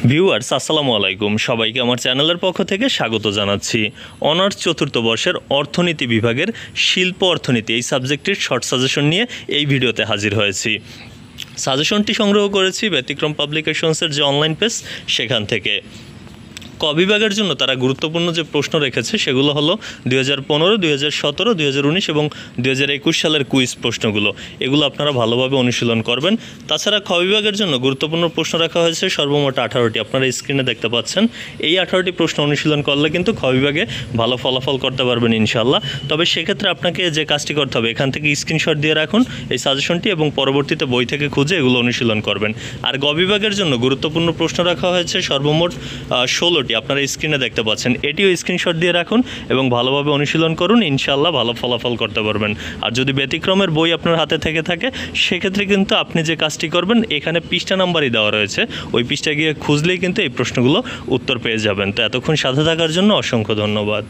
Viewers আসসালামু আলাইকুম, সবাইকে আমার চ্যানেলের পক্ষ থেকে স্বাগত জানাচ্ছি। অনার্স চতুর্থ বর্ষের অর্থনীতি বিভাগের শিল্প অর্থনীতি এই সাবজেক্টের শর্ট সাজেশন নিয়ে এই ভিডিওতে হাজির হয়েছি। সাজেশনটি সংগ্রহ করেছি ব্যতিক্রম পাবলিকেশনসের যে অনলাইন পেজ সেখান থেকে। ক বিভাগের জন্য তারা গুরুত্বপূর্ণ যে প্রশ্ন রেখেছে সেগুলো হলো 2015, 2017, 2019 এবং 2021 সালের কুইজ প্রশ্নগুলো। এগুলো আপনারা ভালোভাবে অনুশীলন করবেন। তাছাড়া খ বিভাগের জন্য গুরুত্বপূর্ণ প্রশ্ন রাখা হয়েছে সর্বমোট 18টি। আপনারা স্ক্রিনে দেখতে পাচ্ছেন। এই 18টি প্রশ্ন অনুশীলন করলে কিন্তু খ বিভাগে ভালো ফলাফল করতে পারবেন ইনশাল্লাহ। তবে সেক্ষেত্রে আপনাকে যে কাজটি করতে হবে, এখান থেকে স্ক্রিনশট দিয়ে রাখুন এই সাজেশনটি এবং পরবর্তীতে বই থেকে খুঁজে এগুলো অনুশীলন করবেন। আর গ বিভাগের জন্য গুরুত্বপূর্ণ প্রশ্ন রাখা হয়েছে সর্বমোট 16টি। আপনারা স্ক্রিনে দেখতে পাচ্ছেন। এটিও স্ক্রিনশট দিয়ে রাখুন এবং ভালোভাবে অনুশীলন করুন, ইনশাআল্লাহ ভালো ফলাফল করতে পারবেন। আর যদি ব্যতিক্রমের বই আপনার হাতে থেকে থাকে সেক্ষেত্রে কিন্তু আপনি যে কাজটি করবেন, এখানে পৃষ্ঠা নাম্বারই দেওয়া রয়েছে, ওই পৃষ্ঠায় গিয়ে খুঁজলেই কিন্তু এই প্রশ্নগুলো উত্তর পেয়ে যাবেন। তো এতক্ষণ সাথে থাকার জন্য অসংখ্য ধন্যবাদ।